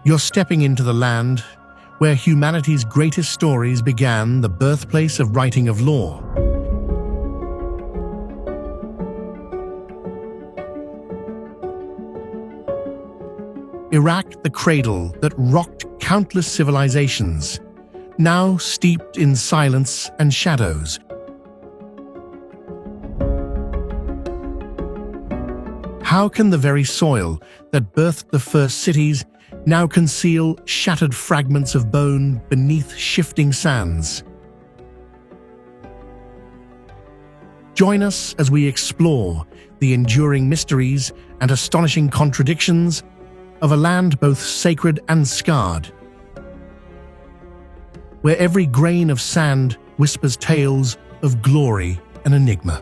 You're stepping into the land where humanity's greatest stories began, the birthplace of writing of law. Iraq, the cradle that rocked countless civilizations, now steeped in silence and shadows. How can the very soil that birthed the first cities now conceal shattered fragments of bone beneath shifting sands? Join us as we explore the enduring mysteries and astonishing contradictions of a land both sacred and scarred, where every grain of sand whispers tales of glory and enigma.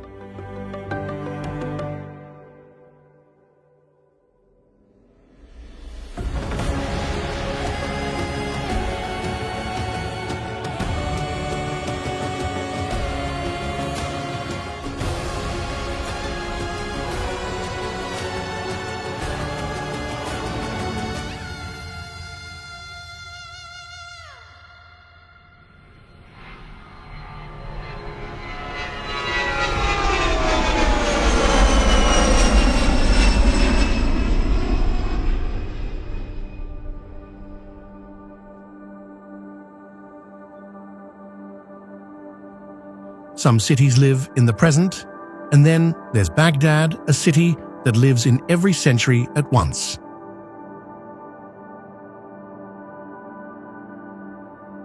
Some cities live in the present, and then there's Baghdad, a city that lives in every century at once.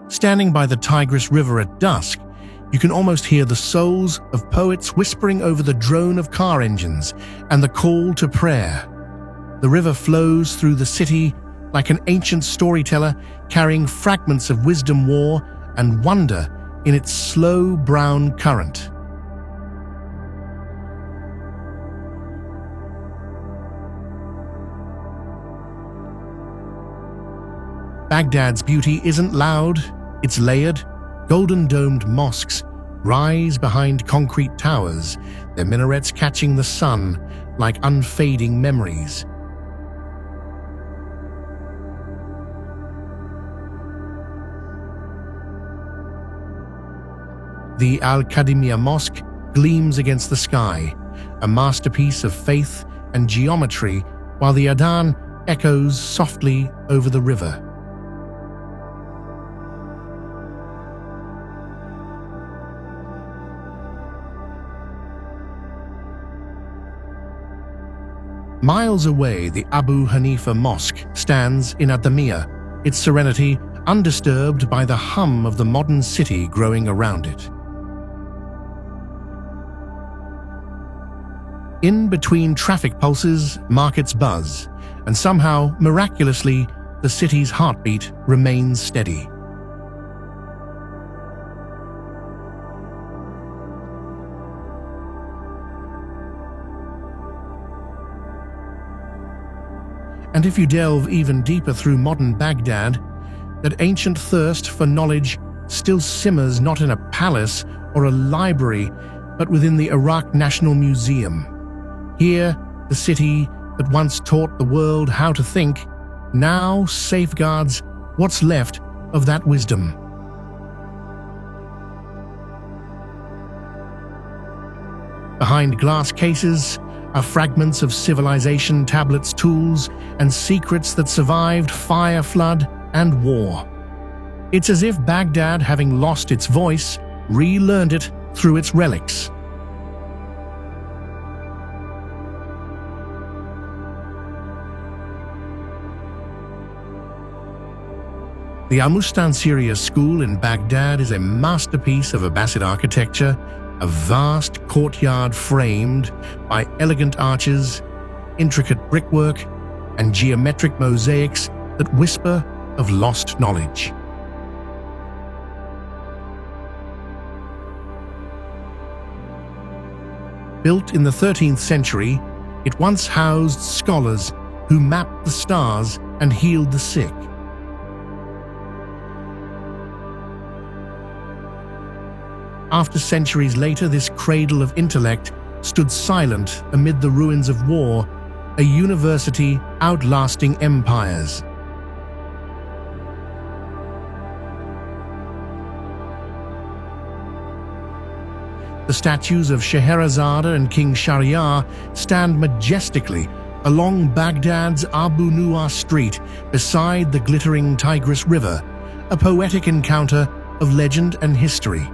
Standing by the Tigris River at dusk, you can almost hear the souls of poets whispering over the drone of car engines and the call to prayer. The river flows through the city like an ancient storyteller carrying fragments of wisdom, war, and wonder in its slow brown current. Baghdad's beauty isn't loud, it's layered. Golden-domed mosques rise behind concrete towers, their minarets catching the sun like unfading memories. The Al-Qadimiyya Mosque gleams against the sky, a masterpiece of faith and geometry, while the Adhan echoes softly over the river. Miles away, the Abu Hanifa Mosque stands in Adamiya, its serenity undisturbed by the hum of the modern city growing around it. In between traffic pulses, markets buzz, and somehow, miraculously, the city's heartbeat remains steady. And if you delve even deeper through modern Baghdad, that ancient thirst for knowledge still simmers not in a palace or a library, but within the Iraq National Museum. Here, the city that once taught the world how to think now safeguards what's left of that wisdom. Behind glass cases are fragments of civilization, tablets, tools, and secrets that survived fire, flood, and war. It's as if Baghdad, having lost its voice, relearned it through its relics. The Al-Mustansiriya School in Baghdad is a masterpiece of Abbasid architecture, a vast courtyard framed by elegant arches, intricate brickwork, and geometric mosaics that whisper of lost knowledge. Built in the 13th century, it once housed scholars who mapped the stars and healed the sick. After centuries later, this cradle of intellect stood silent amid the ruins of war, a university outlasting empires. The statues of Scheherazade and King Shahryar stand majestically along Baghdad's Abu Nuwas Street beside the glittering Tigris River, a poetic encounter of legend and history.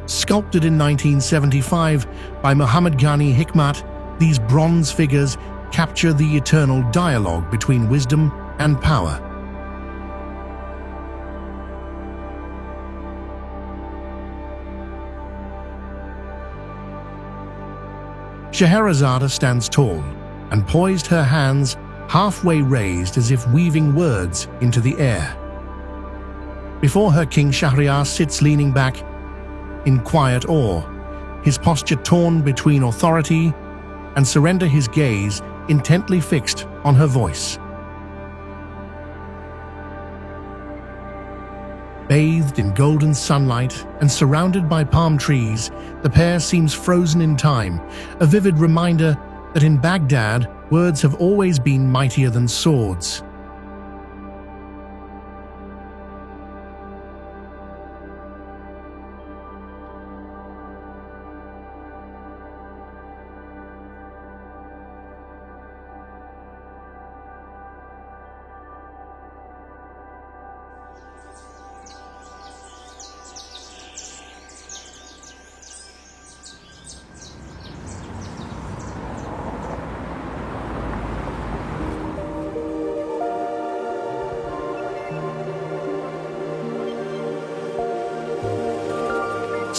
Sculpted in 1975 by Muhammad Ghani Hikmat, these bronze figures capture the eternal dialogue between wisdom and power. Scheherazade stands tall and poised, her hands halfway raised as if weaving words into the air. Before her, King Shahryar sits leaning back in quiet awe, his posture torn between authority and surrender, his gaze intently fixed on her voice. Bathed in golden sunlight and surrounded by palm trees, the pair seems frozen in time, a vivid reminder that in Baghdad, words have always been mightier than swords.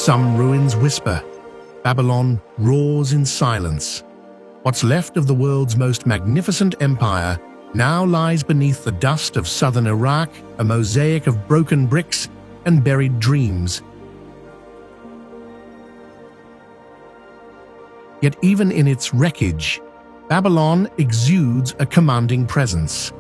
Some ruins whisper, Babylon roars in silence. What's left of the world's most magnificent empire now lies beneath the dust of southern Iraq, a mosaic of broken bricks and buried dreams. Yet even in its wreckage, Babylon exudes a commanding presence.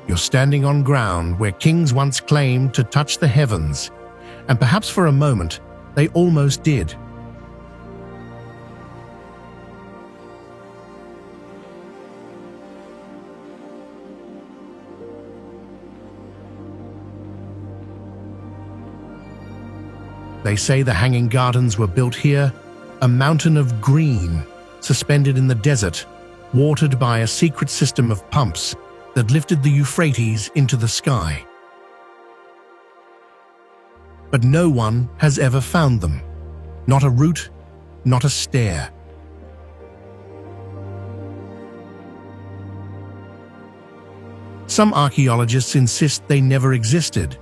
You're standing on ground where kings once claimed to touch the heavens, and perhaps for a moment they almost did. They say the Hanging Gardens were built here, a mountain of green, suspended in the desert, watered by a secret system of pumps that lifted the Euphrates into the sky. But no one has ever found them. Not a root, not a stair. Some archaeologists insist they never existed.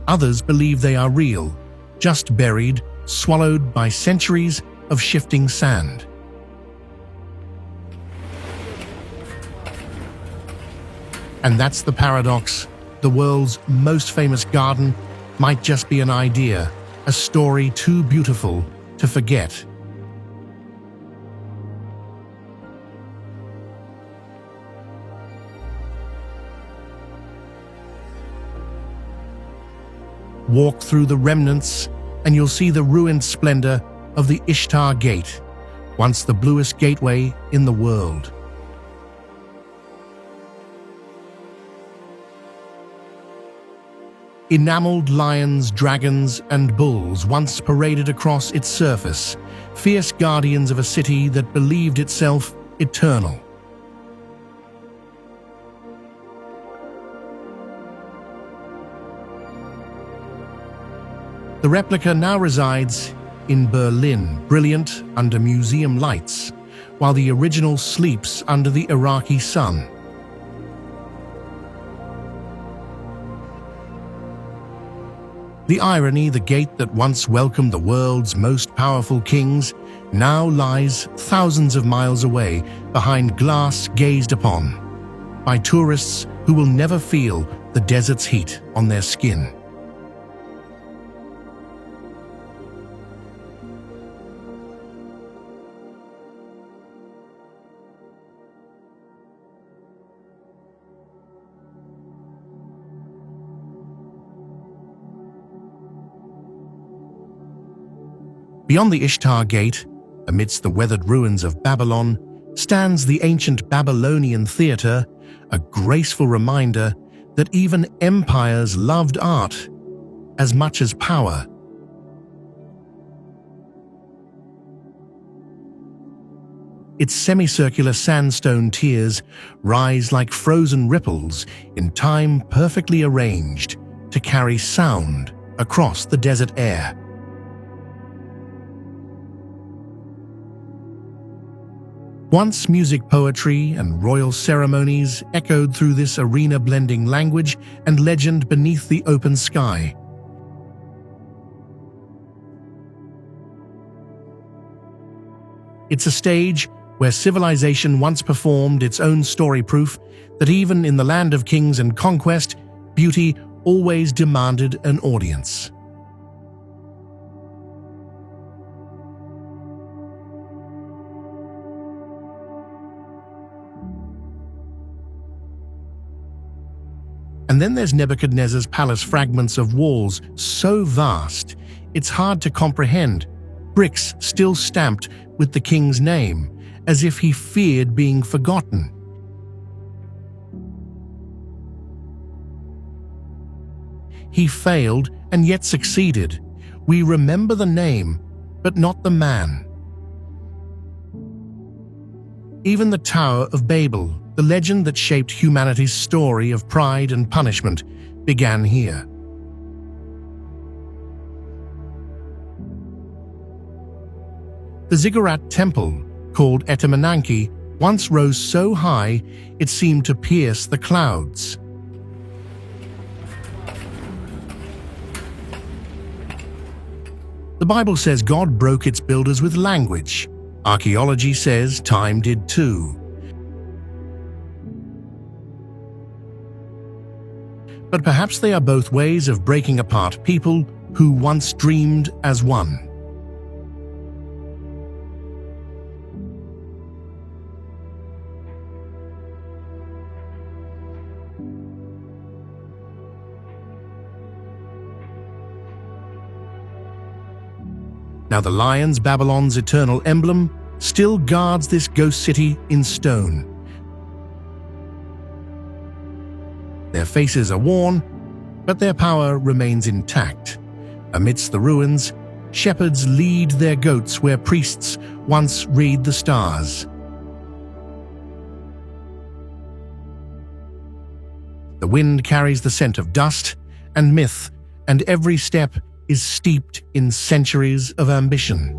Others believe they are real, just buried, swallowed by centuries of shifting sand. And that's the paradox. The world's most famous garden might just be an idea, a story too beautiful to forget. Walk through the remnants and you'll see the ruined splendor of the Ishtar Gate, once the bluest gateway in the world. Enameled lions, dragons, and bulls once paraded across its surface, fierce guardians of a city that believed itself eternal. The replica now resides in Berlin, brilliant under museum lights, while the original sleeps under the Iraqi sun. The irony, the gate that once welcomed the world's most powerful kings now lies thousands of miles away behind glass gazed upon by tourists who will never feel the desert's heat on their skin. Beyond the Ishtar Gate, amidst the weathered ruins of Babylon, stands the ancient Babylonian theater, a graceful reminder that even empires loved art as much as power. Its semicircular sandstone tiers rise like frozen ripples in time, perfectly arranged to carry sound across the desert air. Once music, poetry, and royal ceremonies echoed through this arena, blending language and legend beneath the open sky. It's a stage where civilization once performed its own story, proof that even in the land of kings and conquest, beauty always demanded an audience. And then there's Nebuchadnezzar's palace, fragments of walls so vast it's hard to comprehend, bricks still stamped with the king's name, as if he feared being forgotten. He failed and yet succeeded. We remember the name, but not the man. Even the Tower of Babel, the legend that shaped humanity's story of pride and punishment, began here. The Ziggurat Temple, called Etemenanki, once rose so high it seemed to pierce the clouds. The Bible says God broke its builders with language. Archaeology says time did too. But perhaps they are both ways of breaking apart people who once dreamed as one. Now the lions, Babylon's eternal emblem, still guards this ghost city in stone. Their faces are worn, but their power remains intact. Amidst the ruins, shepherds lead their goats where priests once read the stars. The wind carries the scent of dust and myth, and every step is steeped in centuries of ambition.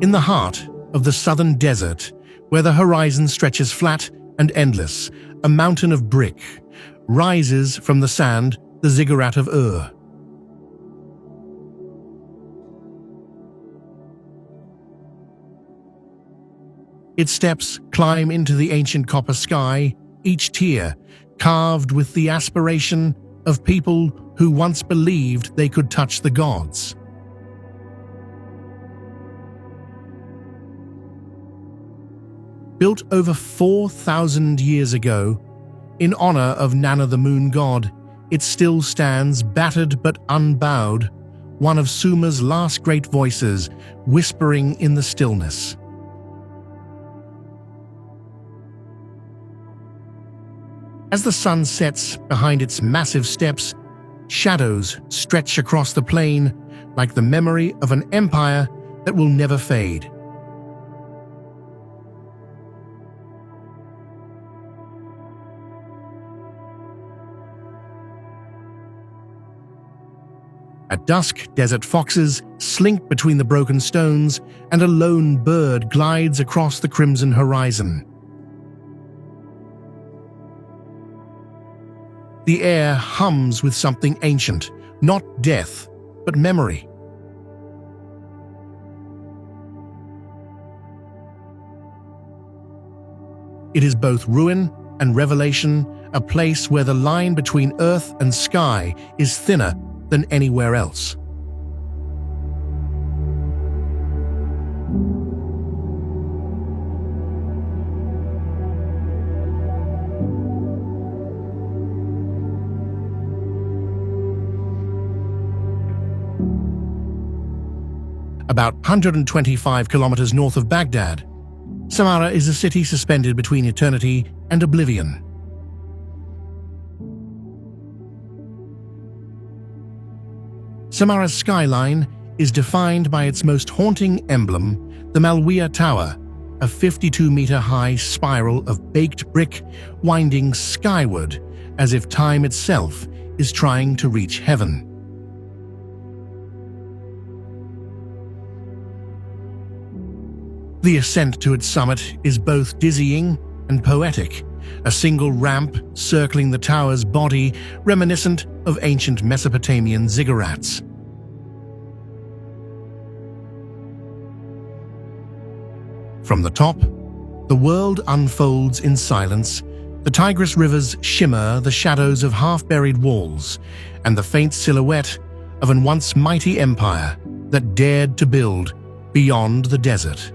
In the heart of the southern desert, where the horizon stretches flat and endless, a mountain of brick rises from the sand, the Ziggurat of Ur. Its steps climb into the ancient copper sky, each tier carved with the aspiration of people who once believed they could touch the gods. Built over 4,000 years ago, in honor of Nana the moon god, it still stands battered but unbowed, one of Sumer's last great voices whispering in the stillness. As the sun sets behind its massive steps, shadows stretch across the plain like the memory of an empire that will never fade. At dusk, desert foxes slink between the broken stones, and a lone bird glides across the crimson horizon. The air hums with something ancient, not death, but memory. It is both ruin and revelation, a place where the line between earth and sky is thinner than anywhere else. about 125 kilometers north of Baghdad. Samarra is a city suspended between eternity and oblivion. Samarra's skyline is defined by its most haunting emblem, the Malwiya Tower, a 52-meter-high spiral of baked brick winding skyward as if time itself is trying to reach heaven. The ascent to its summit is both dizzying and poetic, a single ramp circling the tower's body reminiscent of ancient Mesopotamian ziggurats. From the top, the world unfolds in silence. The Tigris rivers shimmer the shadows of half-buried walls and the faint silhouette of an once mighty empire that dared to build beyond the desert.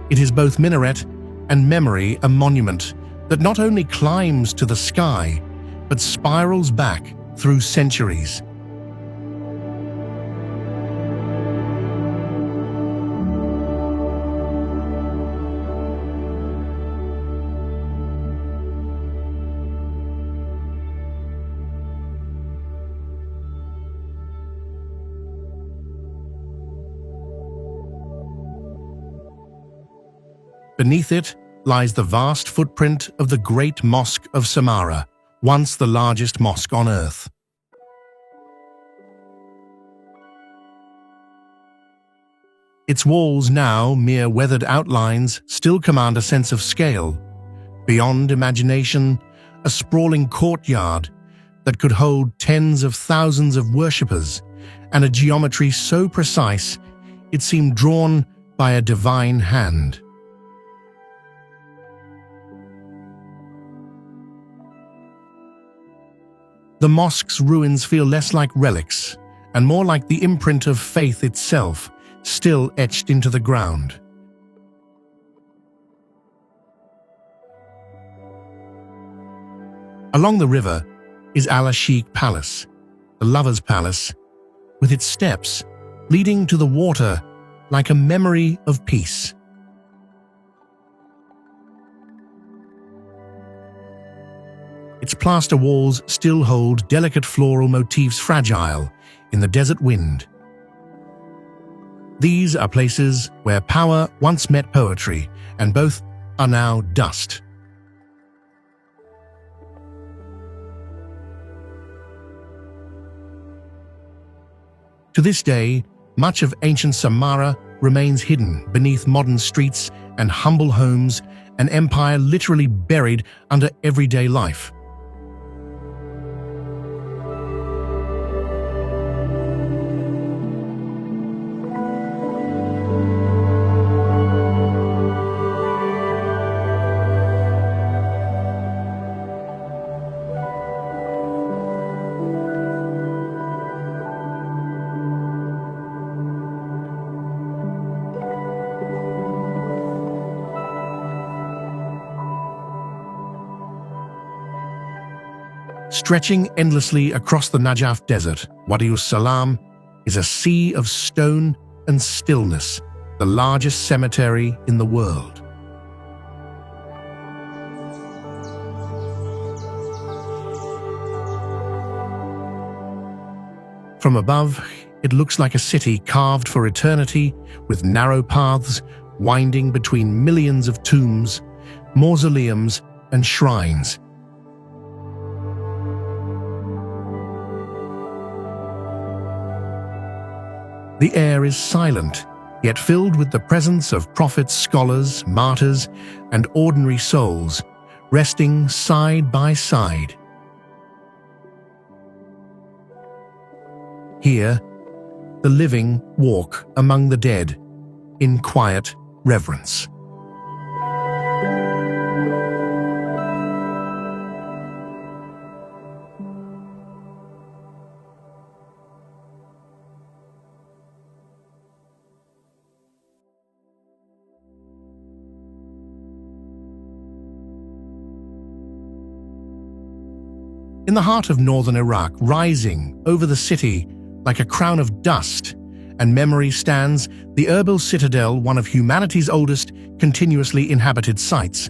It is both minaret and memory, a monument that not only climbs to the sky, but spirals back through centuries. Beneath it lies the vast footprint of the Great Mosque of Samarra, once the largest mosque on Earth. Its walls, now mere weathered outlines, still command a sense of scale. Beyond imagination, a sprawling courtyard that could hold tens of thousands of worshippers, and a geometry so precise it seemed drawn by a divine hand. The mosque's ruins feel less like relics and more like the imprint of faith itself, still etched into the ground. Along the river is Al-Ashiq Palace, the Lover's Palace, with its steps leading to the water like a memory of peace. Its plaster walls still hold delicate floral motifs, fragile in the desert wind. These are places where power once met poetry, and both are now dust. To this day, much of ancient Samarra remains hidden beneath modern streets and humble homes, an empire literally buried under everyday life. Stretching endlessly across the Najaf Desert, Wadi Salam is a sea of stone and stillness, the largest cemetery in the world. From above, it looks like a city carved for eternity, with narrow paths winding between millions of tombs, mausoleums, and shrines. The air is silent, yet filled with the presence of prophets, scholars, martyrs, and ordinary souls, resting side by side. Here, the living walk among the dead in quiet reverence. In the heart of northern Iraq, rising over the city like a crown of dust and memory, stands the Erbil Citadel, one of humanity's oldest continuously inhabited sites.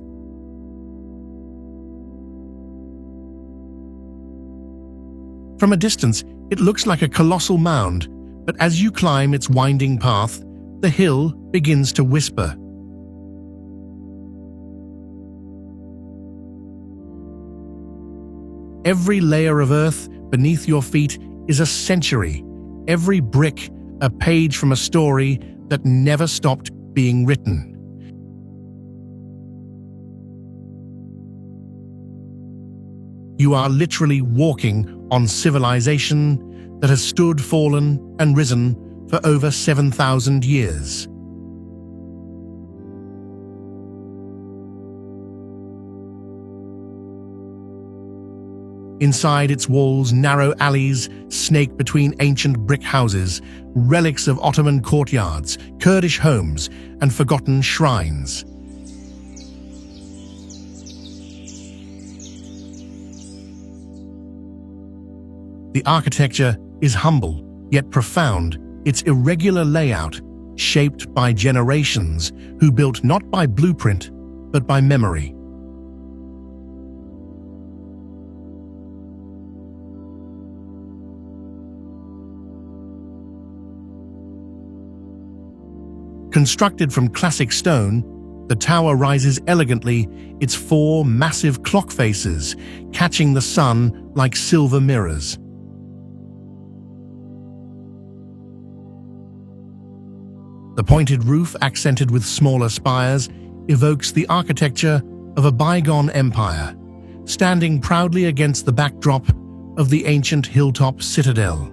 From a distance, it looks like a colossal mound, but as you climb its winding path, the hill begins to whisper. Every layer of earth beneath your feet is a century, every brick a page from a story that never stopped being written. You are literally walking on civilization that has stood, fallen, and risen for over 7,000 years. Inside its walls, narrow alleys snake between ancient brick houses, relics of Ottoman courtyards, Kurdish homes, and forgotten shrines. The architecture is humble, yet profound, its irregular layout shaped by generations who built not by blueprint, but by memory. Constructed from classic stone, the tower rises elegantly, its four massive clock faces catching the sun like silver mirrors. The pointed roof, accented with smaller spires, evokes the architecture of a bygone empire, standing proudly against the backdrop of the ancient hilltop citadel.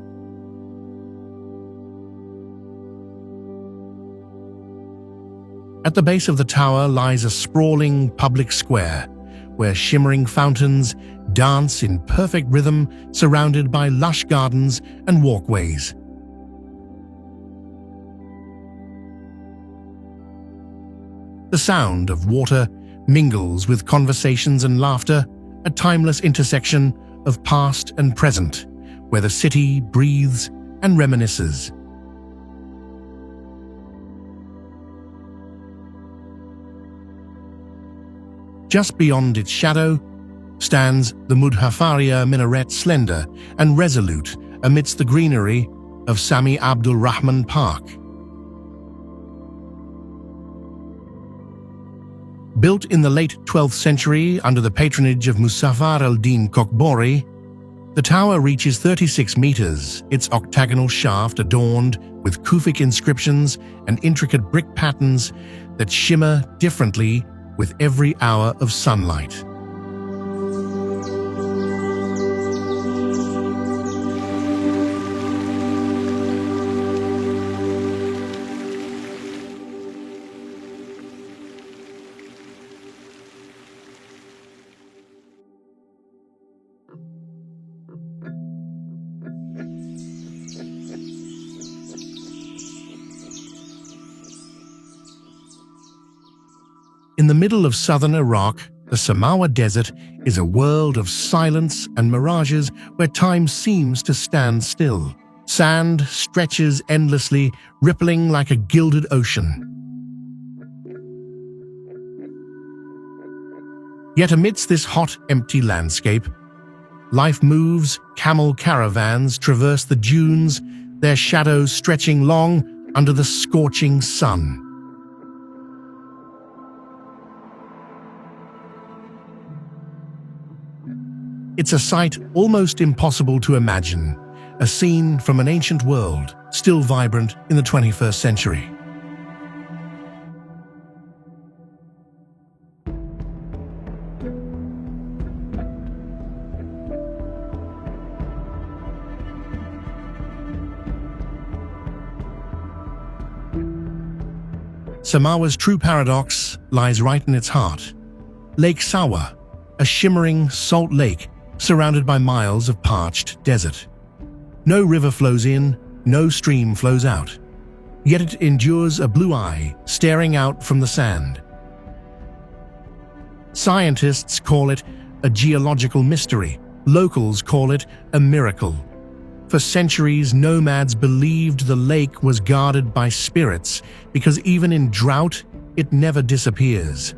At the base of the tower lies a sprawling public square, where shimmering fountains dance in perfect rhythm, surrounded by lush gardens and walkways. The sound of water mingles with conversations and laughter, a timeless intersection of past and present, where the city breathes and reminisces. Just beyond its shadow stands the Mudhafaria minaret, slender and resolute amidst the greenery of Sami Abdul Rahman Park. Built in the late 12th century under the patronage of Muzaffar al-Din Kokbori, the tower reaches 36 meters, its octagonal shaft adorned with Kufic inscriptions and intricate brick patterns that shimmer differently with every hour of sunlight. In the middle of southern Iraq, the Samawa Desert is a world of silence and mirages where time seems to stand still. Sand stretches endlessly, rippling like a gilded ocean. Yet amidst this hot, empty landscape, life moves. Camel caravans traverse the dunes, their shadows stretching long under the scorching sun. It's a sight almost impossible to imagine, a scene from an ancient world, still vibrant in the 21st century. Samawa's true paradox lies right in its heart. Lake Sawa, a shimmering salt lake surrounded by miles of parched desert. No river flows in, no stream flows out. Yet it endures a blue eye staring out from the sand. Scientists call it a geological mystery, Locals call it a miracle. For centuries, nomads believed the lake was guarded by spirits because even in drought, it never disappears.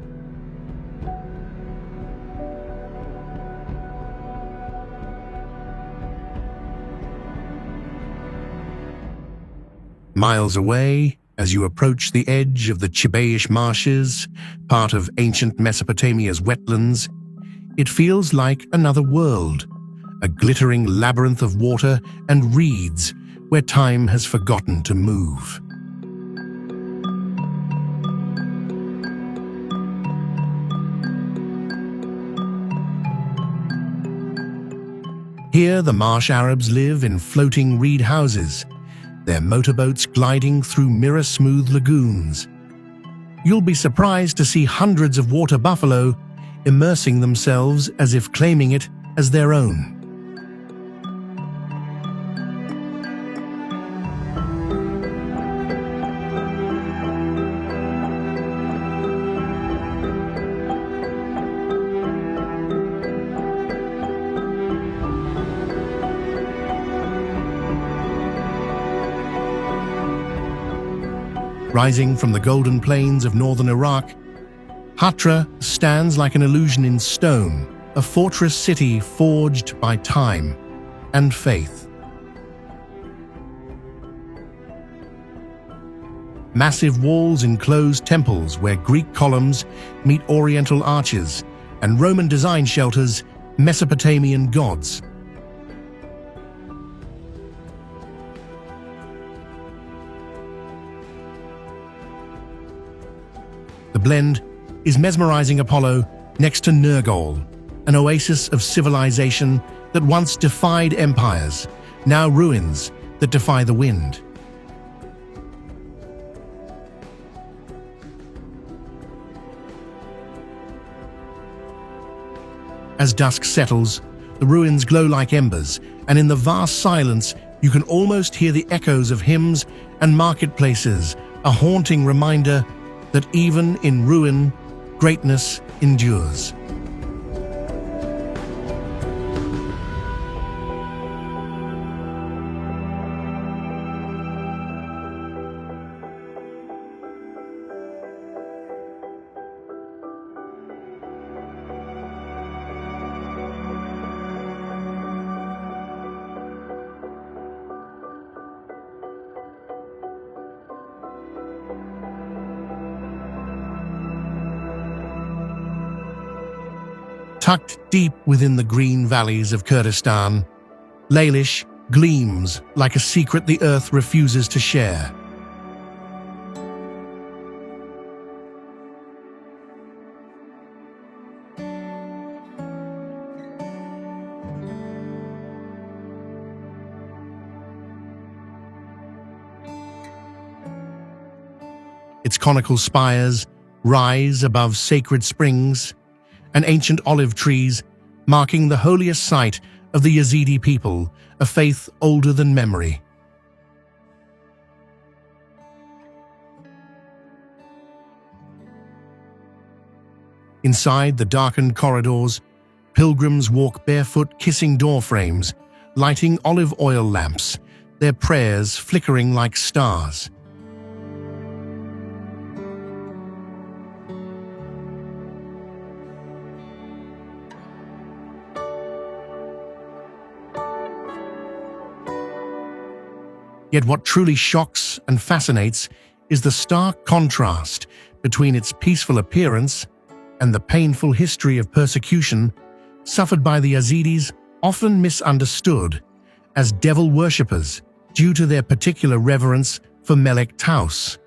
Miles away, as you approach the edge of the Chibaish Marshes, part of ancient Mesopotamia's wetlands, it feels like another world, a glittering labyrinth of water and reeds where time has forgotten to move. Here, the marsh Arabs live in floating reed houses, their motorboats gliding through mirror-smooth lagoons. You'll be surprised to see hundreds of water buffalo immersing themselves as if claiming it as their own. Rising from the golden plains of northern Iraq, Hatra stands like an illusion in stone, a fortress city forged by time and faith. Massive walls enclose temples where Greek columns meet Oriental arches, and Roman design shelters Mesopotamian gods. The blend is mesmerizing Apollo next to Nergal, an oasis of civilization that once defied empires, now ruins that defy the wind. As dusk settles, the ruins glow like embers, and in the vast silence, you can almost hear the echoes of hymns and marketplaces, a haunting reminder that even in ruin, greatness endures. Tucked deep within the green valleys of Kurdistan, Laylish gleams like a secret the earth refuses to share. Its conical spires rise above sacred springs and ancient olive trees, marking the holiest site of the Yazidi people, a faith older than memory. Inside the darkened corridors, pilgrims walk barefoot, kissing doorframes, lighting olive oil lamps, their prayers flickering like stars. Yet what truly shocks and fascinates is the stark contrast between its peaceful appearance and the painful history of persecution suffered by the Yazidis, often misunderstood as devil worshippers due to their particular reverence for Melek Taus.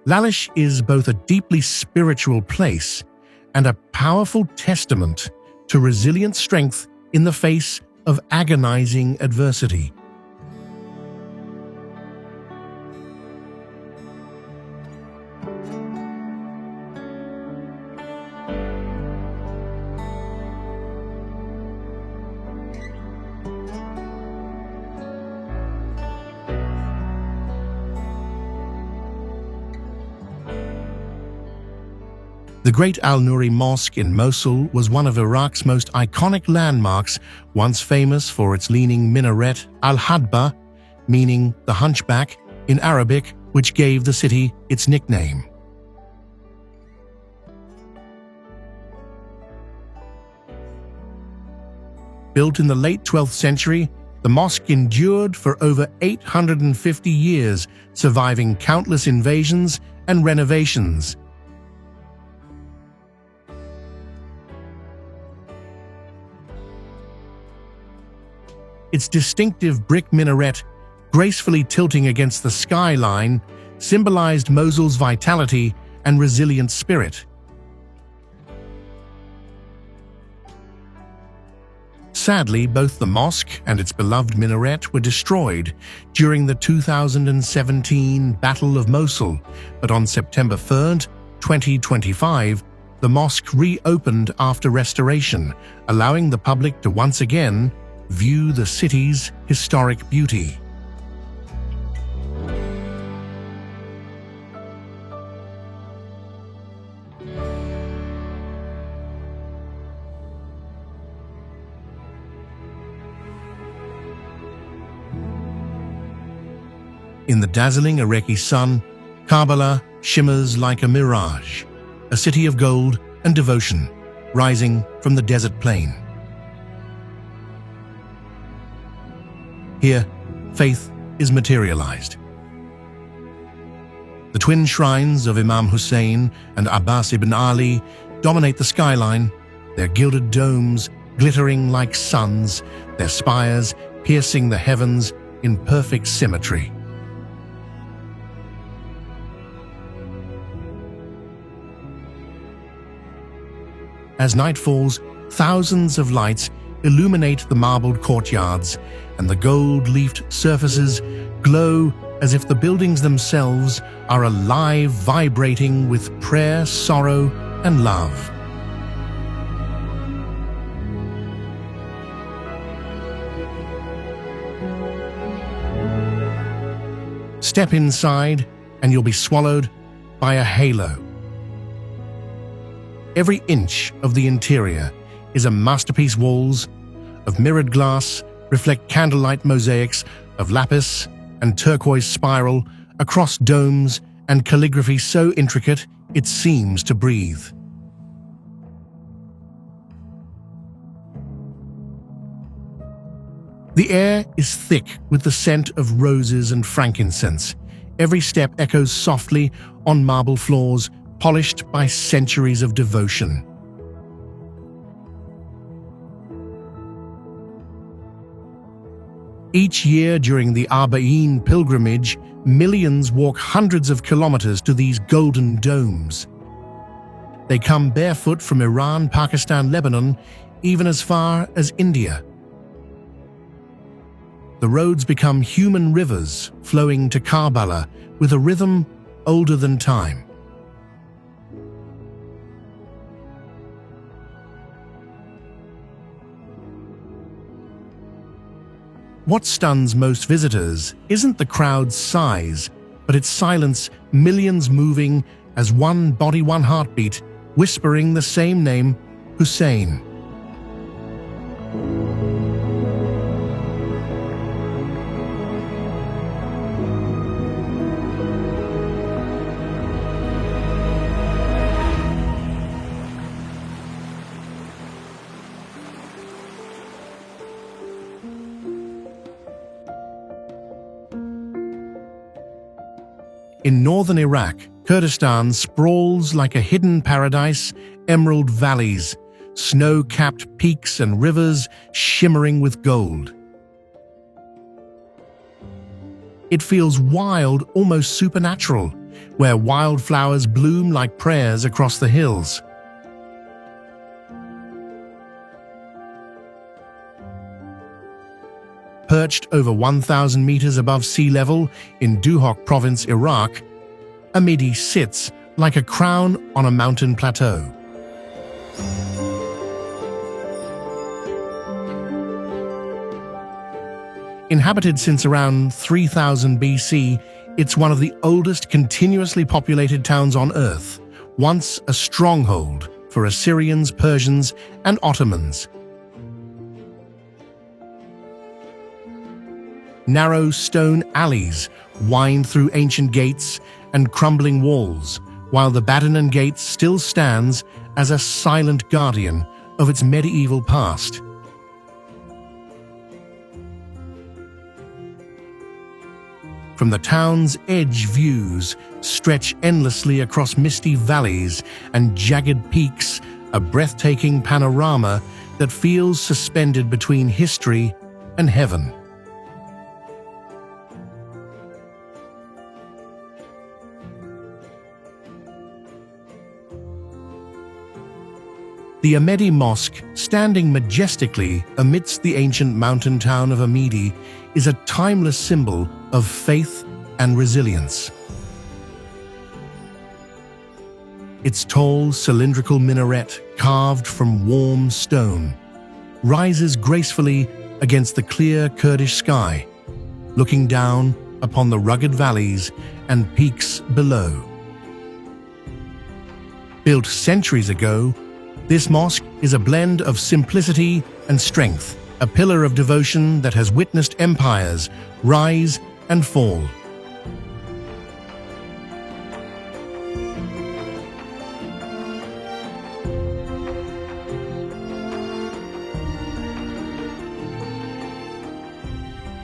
Laylish is both a deeply spiritual place and a powerful testament to resilient strength in the face of agonizing adversity. The Great Al-Nuri Mosque in Mosul was one of Iraq's most iconic landmarks, once famous for its leaning minaret Al-Hadba, meaning the hunchback in Arabic, which gave the city its nickname. Built in the late 12th century, the mosque endured for over 850 years, surviving countless invasions and renovations. Its distinctive brick minaret, gracefully tilting against the skyline, symbolized Mosul's vitality and resilient spirit. Sadly, both the mosque and its beloved minaret were destroyed during the 2017 Battle of Mosul, but on September 3rd, 2025, the mosque reopened after restoration, allowing the public to once again view the city's historic beauty. In the dazzling Iraqi sun, Karbala shimmers like a mirage, a city of gold and devotion, rising from the desert plain. Here, faith is materialized. The twin shrines of Imam Hussein and Abbas ibn Ali dominate the skyline, their gilded domes glittering like suns, their spires piercing the heavens in perfect symmetry. As night falls, thousands of lights illuminate the marbled courtyards, and the gold-leafed surfaces glow as if the buildings themselves are alive, vibrating with prayer, sorrow, and love. Step inside, and you'll be swallowed by a halo. Every inch of the interior is a masterpiece. Walls of mirrored glass reflect candlelight mosaics of lapis and turquoise spiral across domes and calligraphy so intricate it seems to breathe. The air is thick with the scent of roses and frankincense. Every step echoes softly on marble floors, polished by centuries of devotion. Each year during the Arba'een pilgrimage, millions walk hundreds of kilometers to these golden domes. They come barefoot from Iran, Pakistan, Lebanon, even as far as India. The roads become human rivers flowing to Karbala with a rhythm older than time. What stuns most visitors isn't the crowd's size, but its silence, millions moving as one body, one heartbeat, whispering the same name, Hussein. In northern Iraq, Kurdistan sprawls like a hidden paradise, emerald valleys, snow-capped peaks and rivers shimmering with gold. It feels wild, almost supernatural, where wildflowers bloom like prayers across the hills. Perched over 1,000 meters above sea level in Duhok province, Iraq, Amidi sits like a crown on a mountain plateau. Inhabited since around 3000 BC, it's one of the oldest continuously populated towns on Earth, once a stronghold for Assyrians, Persians, and Ottomans. Narrow stone alleys wind through ancient gates and crumbling walls, while the Badenen Gate still stands as a silent guardian of its medieval past. From the town's edge, views stretch endlessly across misty valleys and jagged peaks, a breathtaking panorama that feels suspended between history and heaven. The Amedi Mosque, standing majestically amidst the ancient mountain town of Amidi, is a timeless symbol of faith and resilience. Its tall, cylindrical minaret, carved from warm stone, rises gracefully against the clear Kurdish sky, looking down upon the rugged valleys and peaks below. Built centuries ago, this mosque is a blend of simplicity and strength, a pillar of devotion that has witnessed empires rise and fall.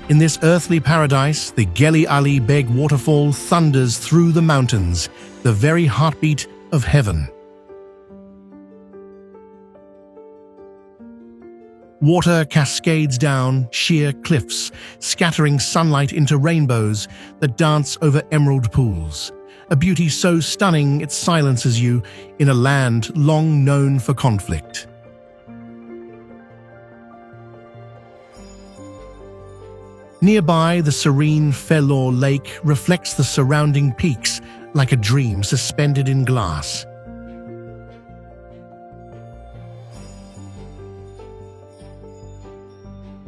In this earthly paradise, the Geli Ali Beg waterfall thunders through the mountains, the very heartbeat of heaven. Water cascades down sheer cliffs, scattering sunlight into rainbows that dance over emerald pools, a beauty so stunning it silences you in a land long known for conflict. Nearby, the serene Felor Lake reflects the surrounding peaks like a dream suspended in glass.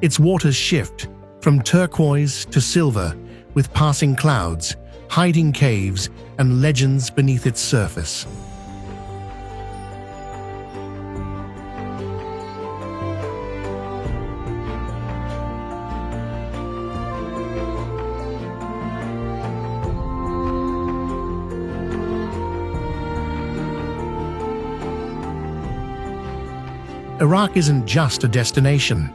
Its waters shift from turquoise to silver with passing clouds, hiding caves and legends beneath its surface. Iraq isn't just a destination.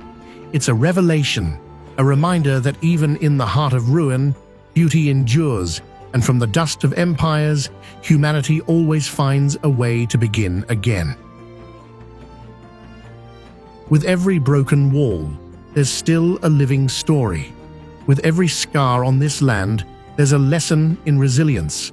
It's a revelation, a reminder that even in the heart of ruin, beauty endures, and from the dust of empires, humanity always finds a way to begin again. With every broken wall, there's still a living story. With every scar on this land, there's a lesson in resilience,